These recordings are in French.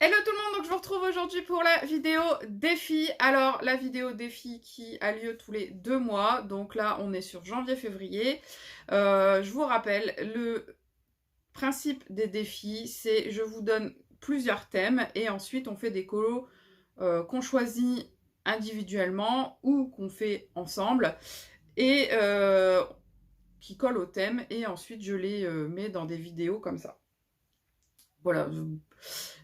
Hello tout le monde, donc je vous retrouve aujourd'hui pour la vidéo défi. Alors la vidéo défi qui a lieu tous les 2 mois, donc là on est sur janvier-février. Je vous rappelle, le principe des défis, c'est je vous donne plusieurs thèmes et ensuite on fait des colos qu'on choisit individuellement ou qu'on fait ensemble et qui collent au thème et ensuite je les mets dans des vidéos comme ça. Voilà,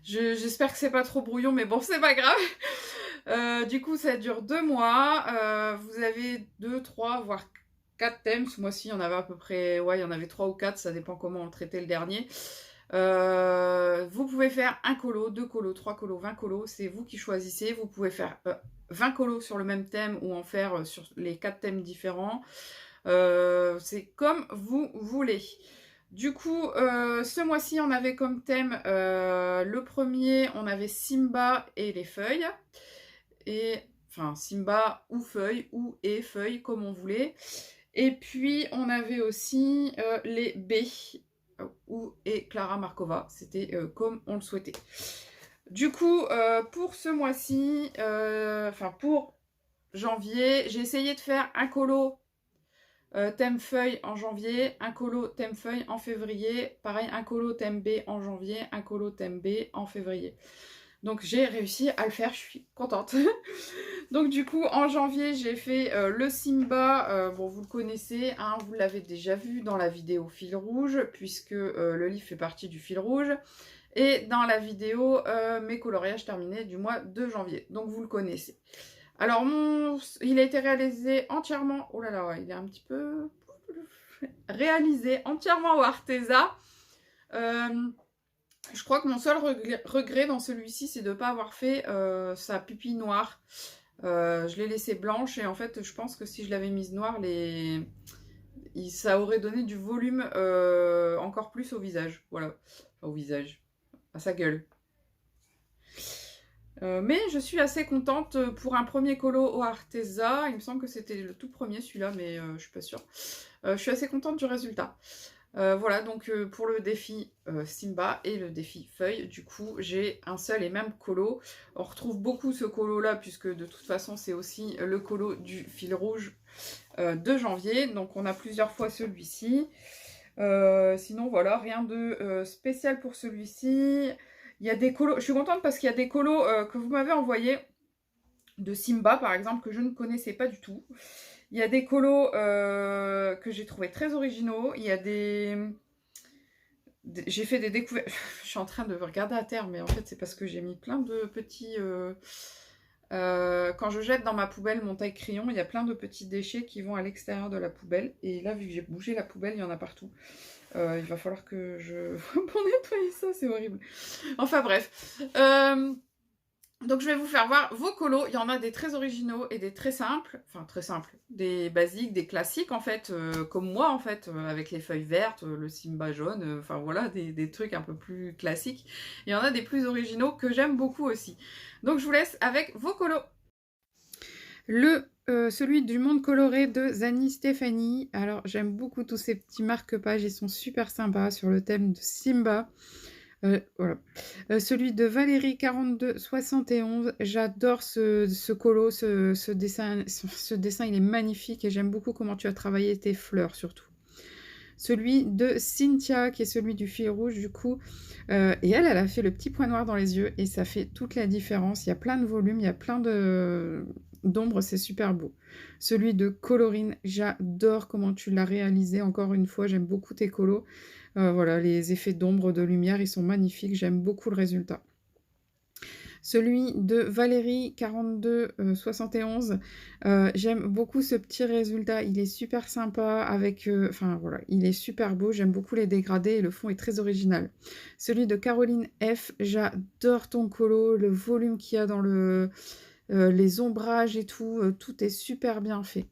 j'espère que c'est pas trop brouillon, mais bon, c'est pas grave. Du coup, ça dure 2 mois. Vous avez 2, 3, voire 4 thèmes. Ce mois-ci, il y en avait à peu près... Ouais, il y en avait 3 ou 4, ça dépend comment on traitait le dernier. Vous pouvez faire un colo, 2 colos, 3 colos, 20 colos. C'est vous qui choisissez. Vous pouvez faire 20 colos sur le même thème ou en faire sur les 4 thèmes différents. C'est comme vous voulez. Du coup, ce mois-ci, on avait comme thème, le premier, on avait Simba et les feuilles. Et, enfin, Simba ou feuilles, ou et feuilles, comme on voulait. Et puis, on avait aussi les B, ou et Clara Markova. C'était comme on le souhaitait. Du coup, pour ce mois-ci, enfin, pour janvier, j'ai essayé de faire un colo thème feuille en janvier, un colo thème feuille en février, pareil un colo thème B en janvier, un colo thème B en février. Donc j'ai réussi à le faire, je suis contente. Donc du coup en janvier j'ai fait le Simba, bon vous le connaissez, hein, vous l'avez déjà vu dans la vidéo fil rouge, puisque le livre fait partie du fil rouge, et dans la vidéo mes coloriages terminés du mois de janvier, donc vous le connaissez. Alors, il a été réalisé entièrement... Oh là là, il est un petit peu... réalisé entièrement au Arteza. Je crois que mon seul regret dans celui-ci, c'est de ne pas avoir fait sa pupille noire. Je l'ai laissée blanche et en fait, je pense que si je l'avais mise noire, ça aurait donné du volume encore plus au visage. Voilà, enfin, au visage, à sa gueule. Mais je suis assez contente pour un premier colo au Arteza. Il me semble que c'était le tout premier celui-là, mais je suis pas sûre. Je suis assez contente du résultat. Voilà, donc pour le défi Simba et le défi Feuille, du coup, j'ai un seul et même colo. On retrouve beaucoup ce colo-là, puisque de toute façon, c'est aussi le colo du fil rouge de janvier. Donc on a plusieurs fois celui-ci. Sinon, voilà, rien de spécial pour celui-ci. Il y a des colos, je suis contente parce qu'il y a des colos que vous m'avez envoyés de Simba par exemple que je ne connaissais pas du tout. Il y a des colos que j'ai trouvé très originaux. Il y a j'ai fait des découvertes. Je suis en train de regarder à terre, mais en fait c'est parce que j'ai mis plein de petits... quand je jette dans ma poubelle mon taille-crayon, il y a plein de petits déchets qui vont à l'extérieur de la poubelle. Et là, vu que j'ai bougé la poubelle, il y en a partout. Il va falloir que je... pour nettoyer ça, c'est horrible. Enfin bref. Donc je vais vous faire voir vos colos. Il y en a des très originaux et des très simples. Enfin très simples. Des basiques, des classiques en fait. Comme moi en fait. Avec les feuilles vertes, le Simba jaune. Enfin voilà, des trucs un peu plus classiques. Il y en a des plus originaux que j'aime beaucoup aussi. Donc je vous laisse avec vos colos. Celui du monde coloré de Zani Stéphanie. Alors j'aime beaucoup tous ces petits marque-pages, ils sont super sympas sur le thème de Simba. Voilà. Celui de Valérie 4271, j'adore ce colo, ce dessin il est magnifique et j'aime beaucoup comment tu as travaillé tes fleurs surtout. Celui de Cynthia qui est celui du fil rouge du coup, et elle a fait le petit point noir dans les yeux et ça fait toute la différence. Il y a plein de volumes, il y a plein d'ombres, c'est super beau. Celui de Colorine, j'adore comment tu l'as réalisé, encore une fois, j'aime beaucoup tes colos. Voilà, les effets d'ombre, de lumière, ils sont magnifiques, j'aime beaucoup le résultat. Celui de Valérie 4271, j'aime beaucoup ce petit résultat, il est super sympa avec, enfin voilà, il est super beau, j'aime beaucoup les dégradés et le fond est très original. Celui de Caroline F, j'adore ton colo, le volume qu'il y a dans les ombrages et tout, tout est super bien fait.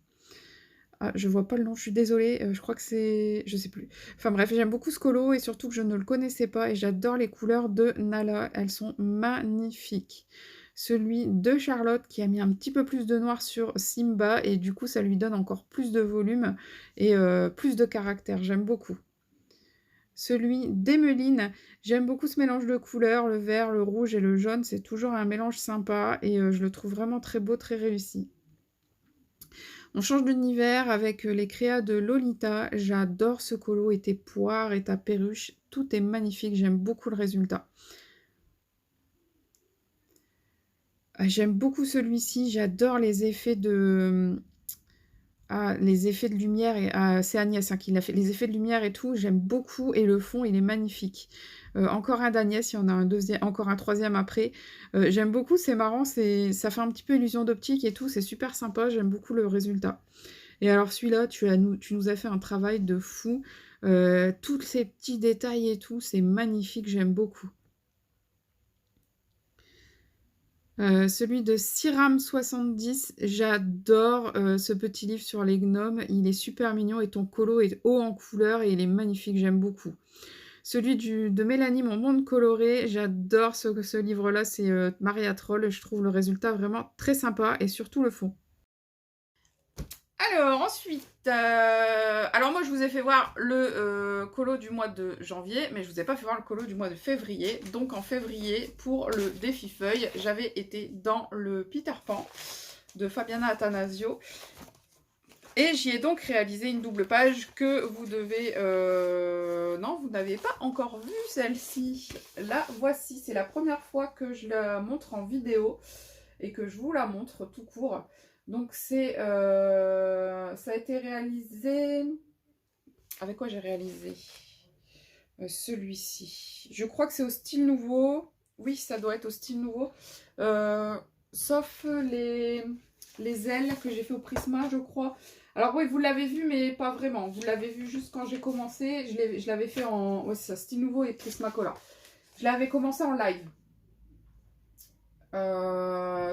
Ah, je vois pas le nom, je suis désolée, je crois que c'est... je sais plus. Enfin bref, j'aime beaucoup ce colo et surtout que je ne le connaissais pas et j'adore les couleurs de Nala, elles sont magnifiques. Celui de Charlotte qui a mis un petit peu plus de noir sur Simba et du coup ça lui donne encore plus de volume et plus de caractère, j'aime beaucoup. celui d'Emeline. J'aime beaucoup ce mélange de couleurs, le vert, le rouge et le jaune. C'est toujours un mélange sympa et je le trouve vraiment très beau, très réussi. On change d'univers avec les créas de Lolita. J'adore ce colo et tes poires et ta perruche. Tout est magnifique. J'aime beaucoup le résultat. J'aime beaucoup celui-ci. J'adore les effets de... les effets de lumière. C'est Agnès qui l'a fait. Les effets de lumière et tout, j'aime beaucoup. Et le fond, il est magnifique. Encore un d'Agnès, il y en a un deuxième, encore un troisième après. J'aime beaucoup, c'est marrant. Ça fait un petit peu illusion d'optique et tout. C'est super sympa. J'aime beaucoup le résultat. Et alors celui-là, tu nous as fait un travail de fou. Tous ces petits détails et tout, c'est magnifique, j'aime beaucoup. Celui de Siram70, j'adore ce petit livre sur les gnomes. Il est super mignon et ton colo est haut en couleur et il est magnifique, j'aime beaucoup. Celui de Mélanie, Mon Monde Coloré, j'adore ce livre-là, c'est Maria Troll. Je trouve le résultat vraiment très sympa et surtout le fond. Alors ensuite, alors moi je vous ai fait voir le colo du mois de janvier, mais je vous ai pas fait voir le colo du mois de février. Donc en février, pour le défi feuille, j'avais été dans le Peter Pan de Fabiana Attanasio. Et j'y ai donc réalisé une double page que vous devez... Non, vous n'avez pas encore vu celle-ci. La voici, c'est la première fois que je la montre en vidéo et que je vous la montre tout court. Donc ça a été réalisé... Avec quoi j'ai réalisé celui-ci? Je crois que c'est au style nouveau. Oui, ça doit être au style nouveau. Sauf les ailes que j'ai fait au Prisma, je crois. Alors oui, vous l'avez vu, mais pas vraiment. Vous l'avez vu juste quand j'ai commencé. Je l'avais fait en... Ouais, c'est ça, style nouveau et Prismacolor. Je l'avais commencé en live.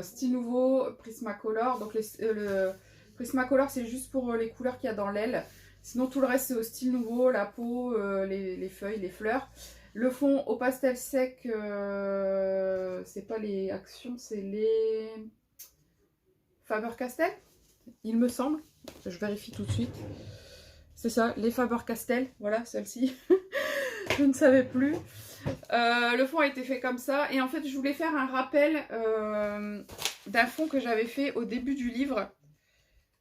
Style nouveau, Prismacolor. Donc le Prismacolor, c'est juste pour les couleurs qu'il y a dans l'aile. Sinon, tout le reste, c'est au style nouveau. La peau, les feuilles, les fleurs. Le fond au pastel sec, c'est pas les actions, c'est les Faber-Castell, il me semble. Je vérifie tout de suite. C'est ça, les Faber-Castell. Voilà, celle-ci. Je ne savais plus. Le fond a été fait comme ça. Et en fait, je voulais faire un rappel d'un fond que j'avais fait au début du livre.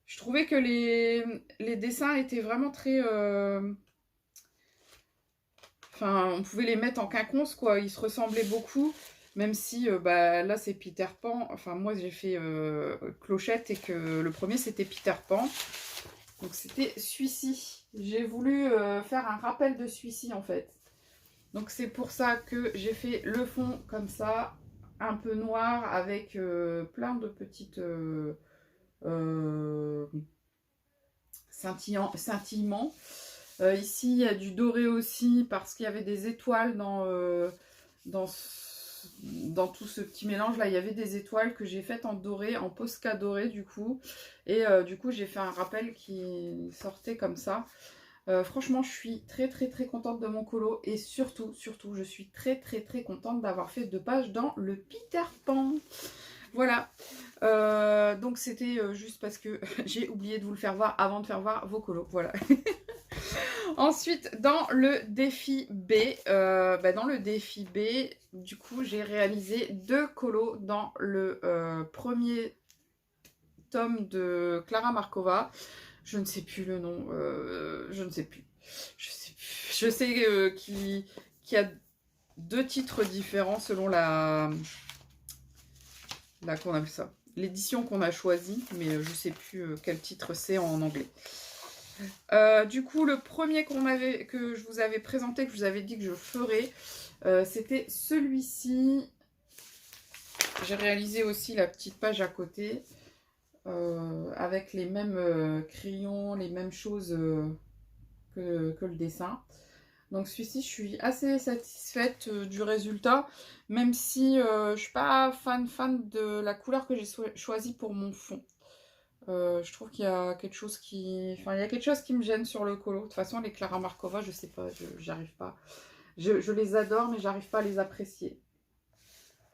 Je trouvais que les dessins étaient vraiment très... Enfin, on pouvait les mettre en quinconce, quoi. Ils se ressemblaient beaucoup. Même si, bah, là, c'est Peter Pan. Enfin, moi, j'ai fait Clochette et que le premier, c'était Peter Pan. Donc, c'était celui-ci. J'ai voulu faire un rappel de celui-ci, en fait. Donc, c'est pour ça que j'ai fait le fond comme ça, un peu noir, avec plein de petites scintillements. Ici, il y a du doré aussi, parce qu'il y avait des étoiles dans tout ce petit mélange. Là, il y avait des étoiles que j'ai faites en doré, en Posca doré, du coup. Et du coup, j'ai fait un rappel qui sortait comme ça. Franchement, je suis très contente de mon colo. Et surtout, je suis très contente d'avoir fait 2 pages dans le Peter Pan. Voilà. Donc, c'était juste parce que j'ai oublié de vous le faire voir avant de faire voir vos colos. Voilà. Ensuite, dans le défi B, du coup, j'ai réalisé 2 colos dans le premier tome de Klara Markova. Je ne sais plus le nom, je ne sais plus. Je sais qu'il y a 2 titres différents selon qu'on appelle ça, l'édition qu'on a choisie, mais je ne sais plus quel titre c'est en anglais. Du coup, le premier que je vous avais présenté, que je vous avais dit que je ferais, c'était celui-ci. J'ai réalisé aussi la petite page à côté, avec les mêmes crayons, les mêmes choses que le dessin. Donc celui-ci, je suis assez satisfaite du résultat, même si je ne suis pas fan de la couleur que j'ai choisie pour mon fond. Je trouve qu'il y a quelque chose qui... Enfin, il y a quelque chose qui me gêne sur le colo. De toute façon, les Klara Markova, je sais pas, j'arrive pas. Je les adore, mais j'arrive pas à les apprécier.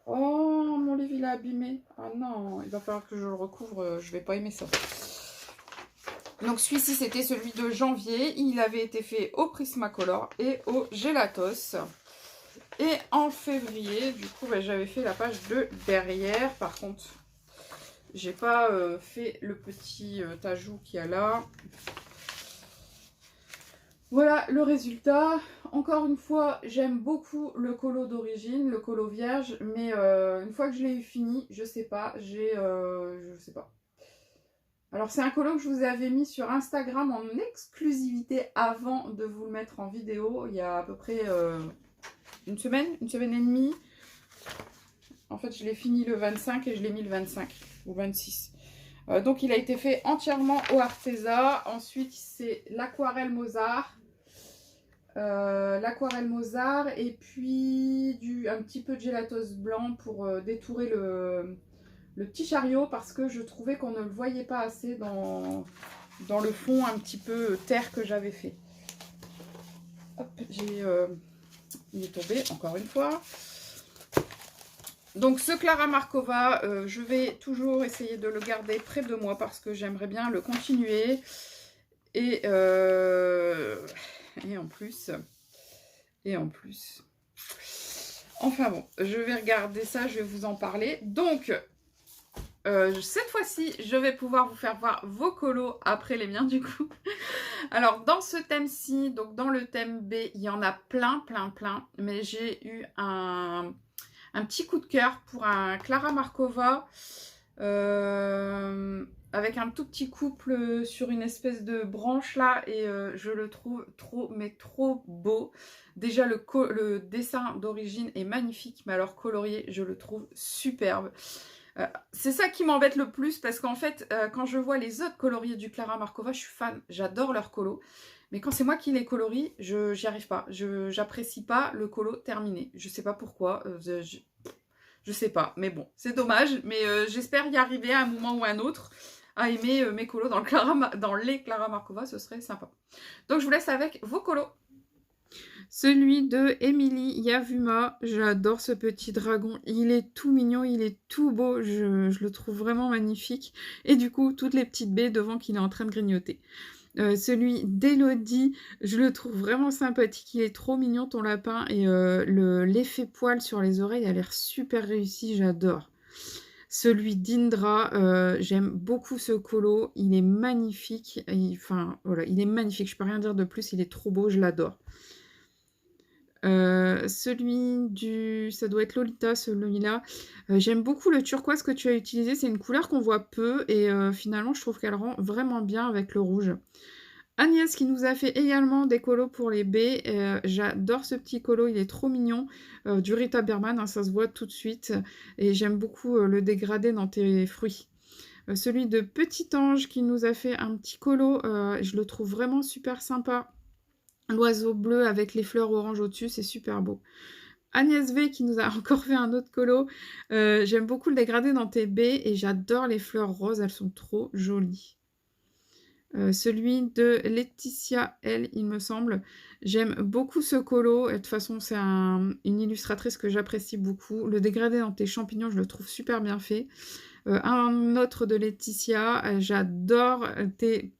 Oh, mon livre, il est abîmé. Ah non, il va falloir que je le recouvre. Je vais pas aimer ça. Donc celui-ci, c'était celui de janvier. Il avait été fait au Prismacolor et au Gelatos. Et en février, du coup, bah, j'avais fait la page de derrière. Par contre, j'ai pas fait le petit ajout qu'il y a là. Voilà le résultat. Encore une fois, j'aime beaucoup le colo d'origine, le colo vierge, mais une fois que je l'ai eu fini, je sais pas, je sais pas. Alors c'est un colo que je vous avais mis sur Instagram en exclusivité avant de vous le mettre en vidéo, il y a à peu près une semaine et demie. En fait, je l'ai fini le 25 et je l'ai mis le 25 ou 26. Donc il a été fait entièrement au Arteza. Ensuite, c'est l'aquarelle Mozart. L'aquarelle Mozart et puis un petit peu de gelatos blanc pour détourer le petit chariot parce que je trouvais qu'on ne le voyait pas assez dans le fond un petit peu terre que j'avais fait. Hop, il est tombé encore une fois. Donc ce Clara Markova, je vais toujours essayer de le garder près de moi parce que j'aimerais bien le continuer. Et en plus, enfin bon, je vais regarder ça, je vais vous en parler. Donc, cette fois-ci, je vais pouvoir vous faire voir vos colos après les miens du coup. Alors, dans ce thème-ci, donc dans le thème B, il y en a plein, mais j'ai eu un petit coup de cœur pour un Clara Markova avec un tout petit couple sur une espèce de branche là et je le trouve trop beau. Déjà le dessin d'origine est magnifique, mais alors colorié, je le trouve superbe. C'est ça qui m'embête le plus parce qu'en fait, quand je vois les autres coloriés du Clara Markova, je suis fan, j'adore leurs colos. Mais quand c'est moi qui les colorie, j'y arrive pas. J'apprécie pas le colo terminé. Je sais pas pourquoi. Je sais pas. Mais bon, c'est dommage. Mais j'espère y arriver à un moment ou à un autre. À aimer mes colos dans les Clara Markova, ce serait sympa. Donc je vous laisse avec vos colos. Celui de Emily Yavuma, j'adore ce petit dragon, il est tout mignon, il est tout beau, je le trouve vraiment magnifique. Et du coup, toutes les petites baies devant qu'il est en train de grignoter. Celui d'Elodie, je le trouve vraiment sympathique, il est trop mignon ton lapin et l'effet poil sur les oreilles a l'air super réussi, j'adore. Celui d'Indra, j'aime beaucoup ce colo, il est magnifique, enfin voilà, il est magnifique, je peux rien dire de plus, il est trop beau, je l'adore. Celui du... ça doit être Lolita, celui-là. J'aime beaucoup le turquoise que tu as utilisé. C'est une couleur qu'on voit peu et finalement, je trouve qu'elle rend vraiment bien avec le rouge. Agnès qui nous a fait également des colos pour les baies. J'adore ce petit colo, il est trop mignon. Du Rita Berman, hein, ça se voit tout de suite. Et j'aime beaucoup le dégradé dans tes fruits. Celui de Petit Ange qui nous a fait un petit colo, je le trouve vraiment super sympa. L'oiseau bleu avec les fleurs orange au-dessus, c'est super beau. Agnès V qui nous a encore fait un autre colo. J'aime beaucoup le dégradé dans tes baies et j'adore les fleurs roses, elles sont trop jolies. Celui de Laetitia, elle, il me semble. J'aime beaucoup ce colo. Et de toute façon, c'est une illustratrice que j'apprécie beaucoup. Le dégradé dans tes champignons, je le trouve super bien fait. Un autre de Laetitia. J'adore tes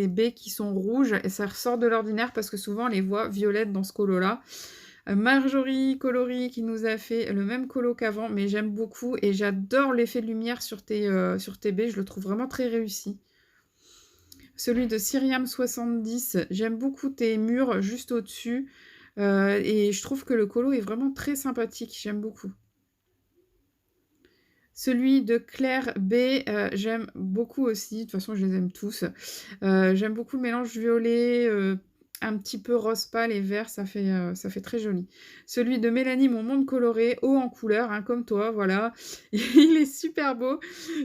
baies qui sont rouges et ça ressort de l'ordinaire parce que souvent on les voit violettes dans ce colo là. Marjorie Coloris qui nous a fait le même colo qu'avant, mais j'aime beaucoup et j'adore l'effet de lumière sur tes baies, je le trouve vraiment très réussi. Celui de Syriam 70, j'aime beaucoup tes murs juste au-dessus et je trouve que le colo est vraiment très sympathique, j'aime beaucoup. Celui de Claire B, j'aime beaucoup aussi. De toute façon, je les aime tous. J'aime beaucoup le mélange violet, un petit peu rose pâle et vert. Ça fait très joli. Celui de Mélanie, mon monde coloré, haut en couleur, hein, comme toi, voilà. Il est super beau.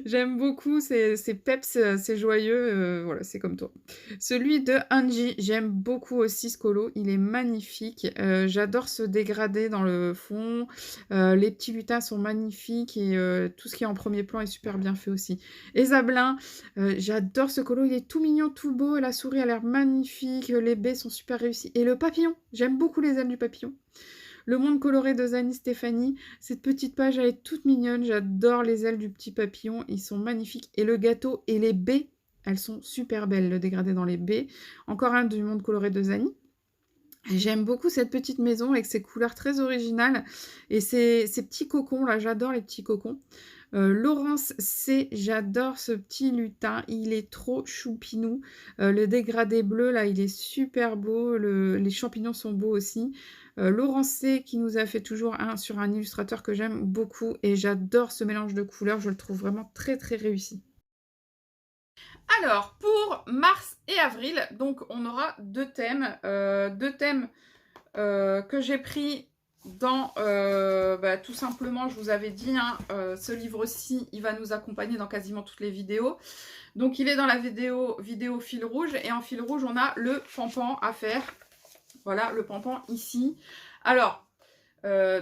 J'aime beaucoup. C'est peps, c'est joyeux. Voilà, c'est comme toi. Celui de Angie, j'aime beaucoup aussi ce colo. Il est magnifique. J'adore ce dégradé dans le fond. Les petits lutins sont magnifiques et tout ce qui est en premier plan est super bien fait aussi. Esablin, j'adore ce colo, il est tout mignon, tout beau, la souris a l'air magnifique, les baies sont super réussies. Et le papillon, j'aime beaucoup les ailes du papillon. Le monde coloré de Zani Stéphanie, cette petite page elle est toute mignonne, j'adore les ailes du petit papillon, ils sont magnifiques. Et le gâteau et les baies Elles sont super belles, le dégradé dans les baies. Encore un du monde coloré de Zany. J'aime beaucoup cette petite maison avec ses couleurs très originales et ces petits cocons là, j'adore les petits cocons. Laurence C, j'adore ce petit lutin, il est trop choupinou. Le dégradé bleu là, il est super beau, les champignons sont beaux aussi. Laurence C qui nous a fait toujours un sur un illustrateur que j'aime beaucoup et j'adore ce mélange de couleurs, je le trouve vraiment très très réussi. Alors, pour mars et avril, donc on aura deux thèmes que j'ai pris dans, tout simplement, je vous avais dit, hein, ce livre-ci, il va nous accompagner dans quasiment toutes les vidéos. Donc, il est dans la vidéo fil rouge, et en fil rouge, on a le pampan à faire. Voilà, le pampan ici. Alors,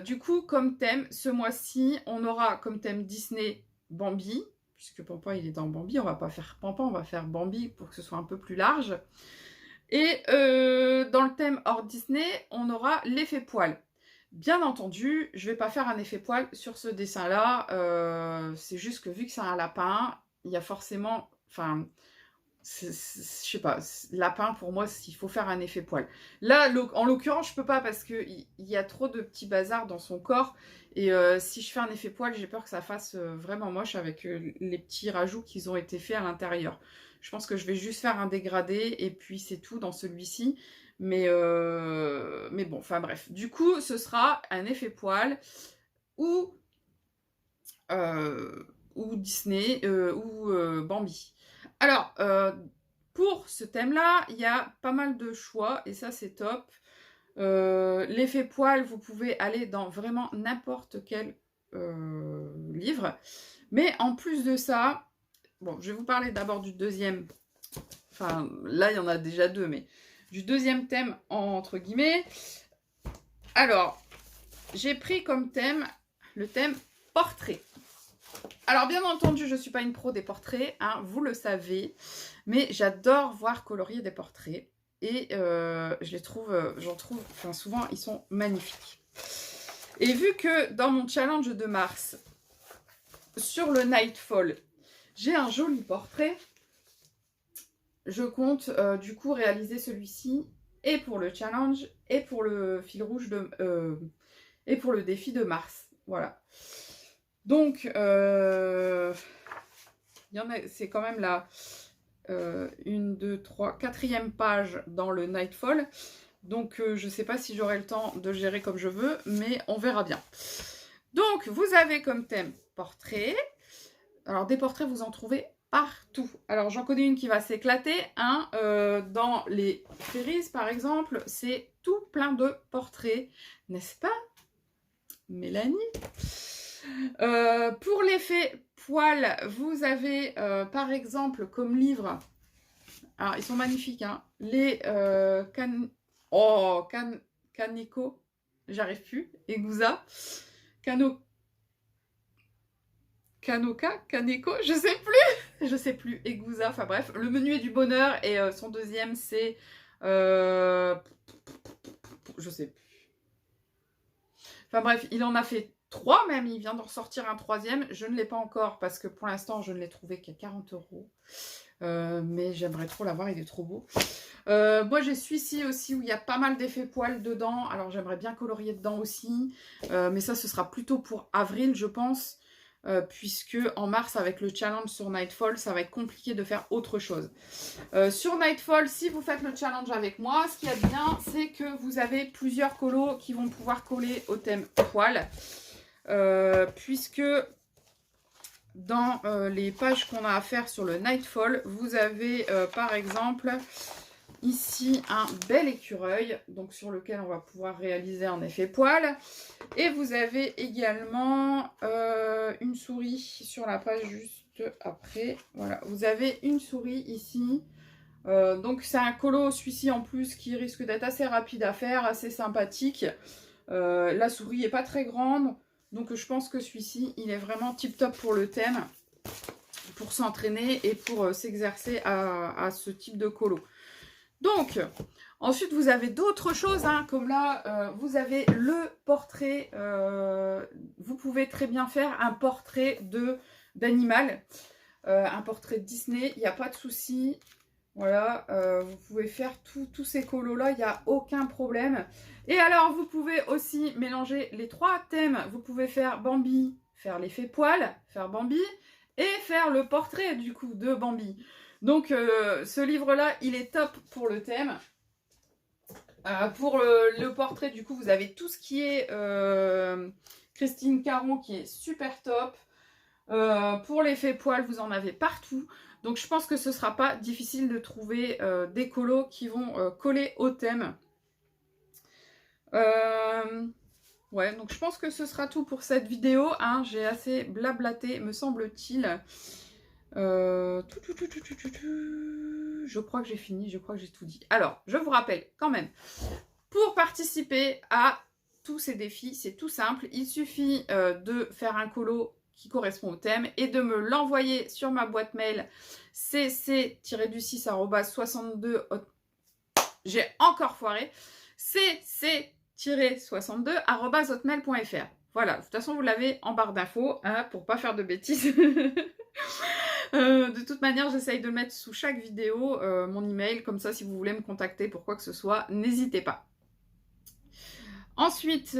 du coup, comme thème, ce mois-ci, on aura comme thème Disney Bambi, puisque Pampan il est dans Bambi, on va pas faire Pampan, on va faire Bambi pour que ce soit un peu plus large. Et dans le thème hors Disney, on aura l'effet poil. Bien entendu, je vais pas faire un effet poil sur ce dessin-là, c'est juste que vu que c'est un lapin, il y a forcément, enfin, je sais pas, lapin pour moi, il faut faire un effet poil. Là, en l'occurrence, je peux pas parce qu'il y a trop de petits bazars dans son corps. Et si je fais un effet poil, j'ai peur que ça fasse vraiment moche avec les petits rajouts qui ont été faits à l'intérieur. Je pense que je vais juste faire un dégradé et puis c'est tout dans celui-ci. Mais bon, enfin bref. Du coup, ce sera un effet poil ou Disney ou Bambi. Alors, pour ce thème-là, il y a pas mal de choix et ça, c'est top. L'effet poil, vous pouvez aller dans vraiment n'importe quel livre. Mais en plus de ça, bon, je vais vous parler d'abord du deuxième. Enfin, là, il y en a déjà deux, mais du deuxième thème, entre guillemets. Alors, j'ai pris comme thème le thème portrait. Alors, bien entendu, je ne suis pas une pro des portraits, hein, vous le savez, mais j'adore voir colorier des portraits. Et j'en trouve, enfin souvent, ils sont magnifiques. Et vu que dans mon challenge de mars, sur le Nightfall, j'ai un joli portrait, je compte du coup réaliser celui-ci et pour le challenge et pour le fil rouge et pour le défi de mars. Voilà. Donc, c'est quand même la 1, 2, 3, 4e page dans le Nightfall. Donc, je ne sais pas si j'aurai le temps de gérer comme je veux, mais on verra bien. Donc, vous avez comme thème portrait. Alors, des portraits, vous en trouvez partout. Alors, j'en connais une qui va s'éclater. Hein, dans les Fairies, par exemple, c'est tout plein de portraits. N'est-ce pas, Mélanie? Pour l'effet poil, vous avez par exemple comme livre, alors ils sont magnifiques, hein, les Kaneko, j'arrive plus, Egusa, Kaneko, je sais plus, Egusa, enfin bref, le menuet du bonheur et son deuxième c'est, je sais plus. Enfin bref, il en a fait 3 même, il vient d'en sortir un 3e. Je ne l'ai pas encore parce que pour l'instant, je ne l'ai trouvé qu'à 40 €. Mais j'aimerais trop l'avoir, il est trop beau. Moi, j'ai celui-ci aussi où il y a pas mal d'effets poils dedans. Alors, j'aimerais bien colorier dedans aussi. Mais ça, ce sera plutôt pour avril, je pense. Puisque en mars, avec le challenge sur Nightfall, ça va être compliqué de faire autre chose. Sur Nightfall, si vous faites le challenge avec moi, ce qu'il y a de bien, c'est que vous avez plusieurs colos qui vont pouvoir coller au thème poil. Puisque dans les pages qu'on a à faire sur le Nightfall, vous avez par exemple ici un bel écureuil, donc sur lequel on va pouvoir réaliser un effet poil. Et vous avez également une souris sur la page juste après. Voilà, vous avez une souris ici. Donc c'est un colo, celui-ci en plus, qui risque d'être assez rapide à faire, assez sympathique. La souris n'est pas très grande, donc je pense que celui-ci, il est vraiment tip top pour le thème, pour s'entraîner et pour s'exercer à ce type de colo. Donc, ensuite, vous avez d'autres choses, hein, comme là, vous avez le portrait. Vous pouvez très bien faire un portrait d'animal. un portrait de Disney, il n'y a pas de souci. Voilà, vous pouvez faire tous ces colos-là, il n'y a aucun problème. Et alors, vous pouvez aussi mélanger les 3 thèmes. Vous pouvez faire Bambi, faire l'effet poil, faire Bambi, et faire le portrait, du coup, de Bambi. Donc, ce livre-là, il est top pour le thème. Pour le portrait, du coup, vous avez tout ce qui est Christine Caron, qui est super top. Pour l'effet poil, vous en avez partout. Donc je pense que ce ne sera pas difficile de trouver des colos qui vont coller au thème. Ouais, donc je pense que ce sera tout pour cette vidéo. Hein. J'ai assez blablaté, me semble-t-il. Je crois que j'ai fini, je crois que j'ai tout dit. Alors, je vous rappelle quand même, pour participer à tous ces défis, c'est tout simple. Il suffit de faire un colo qui correspond au thème et de me l'envoyer sur ma boîte mail cc-du6@62. J'ai encore foiré. cc-62@hotmail.fr. Voilà, de toute façon, vous l'avez en barre d'infos hein, pour pas faire de bêtises. De toute manière, j'essaye de le mettre sous chaque vidéo, mon email, comme ça, si vous voulez me contacter pour quoi que ce soit, n'hésitez pas. Ensuite,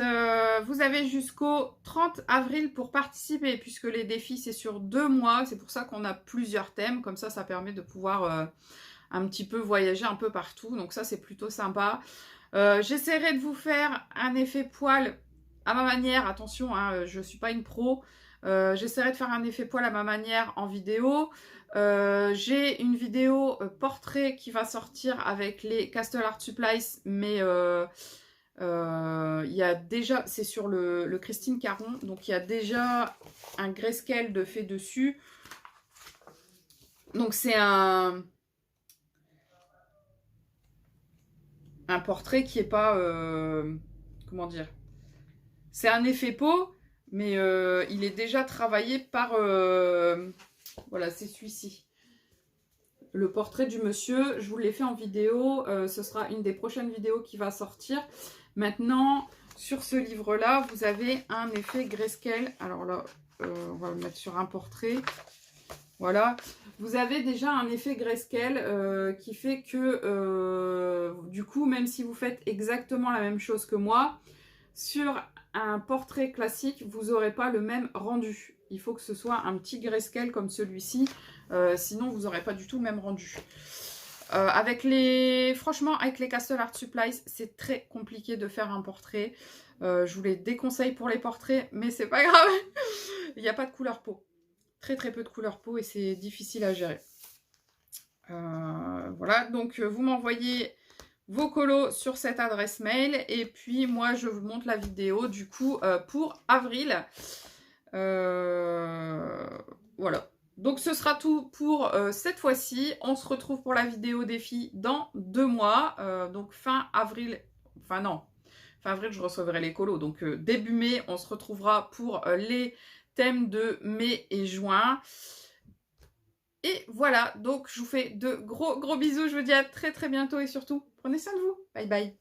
vous avez jusqu'au 30 avril pour participer, puisque les défis, c'est sur 2 mois. C'est pour ça qu'on a plusieurs thèmes. Comme ça permet de pouvoir un petit peu voyager un peu partout. Donc ça, c'est plutôt sympa. J'essaierai de vous faire un effet poil à ma manière. Attention, hein, je ne suis pas une pro. J'essaierai de faire un effet poil à ma manière en vidéo. J'ai une vidéo portrait qui va sortir avec les Castle Art Supplies, mais... il y a déjà, c'est sur le Christine Caron, donc il y a déjà un grayscale de fait dessus. Donc c'est un portrait qui est pas, comment dire, c'est un effet peau, mais il est déjà travaillé par, voilà, c'est celui-ci. Le portrait du monsieur, je vous l'ai fait en vidéo, ce sera une des prochaines vidéos qui va sortir. Maintenant, sur ce livre-là, vous avez un effet grayscale. Alors là, on va le mettre sur un portrait. Voilà. Vous avez déjà un effet grayscale qui fait que, du coup, même si vous faites exactement la même chose que moi, sur un portrait classique, vous n'aurez pas le même rendu. Il faut que ce soit un petit grayscale comme celui-ci, sinon vous n'aurez pas du tout le même rendu. Franchement, avec les Castle Art Supplies, c'est très compliqué de faire un portrait. Je vous les déconseille pour les portraits, mais c'est pas grave. Il n'y a pas de couleur peau. Très très peu de couleur peau et c'est difficile à gérer. Voilà, donc vous m'envoyez vos colos sur cette adresse mail et puis moi je vous montre la vidéo du coup pour avril. Voilà. Donc ce sera tout pour cette fois-ci. On se retrouve pour la vidéo défi dans 2 mois. Donc fin avril. Enfin non. Fin avril, je recevrai les colos. Donc début mai, on se retrouvera pour les thèmes de mai et juin. Et voilà. Donc je vous fais de gros bisous. Je vous dis à très très bientôt et surtout, prenez soin de vous. Bye bye.